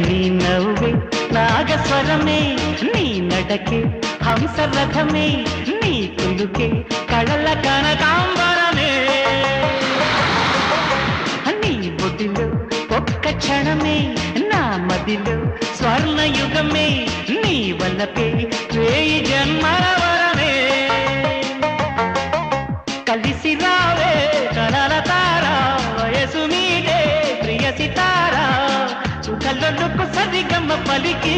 నీ నవ్వే నాగస్వరమే నీ నడకే హంసరథమే నీ కులుకే కళల కనకాంబరమే నీ బొడిలో ఒక్క క్షణమే నా మదిలో స్వర్ణయుగమే నీ వల్లపే వేయి జన్మల వరమే కలిసి రావే కలల తారా వయసు మీదే ప్రియ సితారా సుఖలొల్లుకు సరిగమ్మ పలికి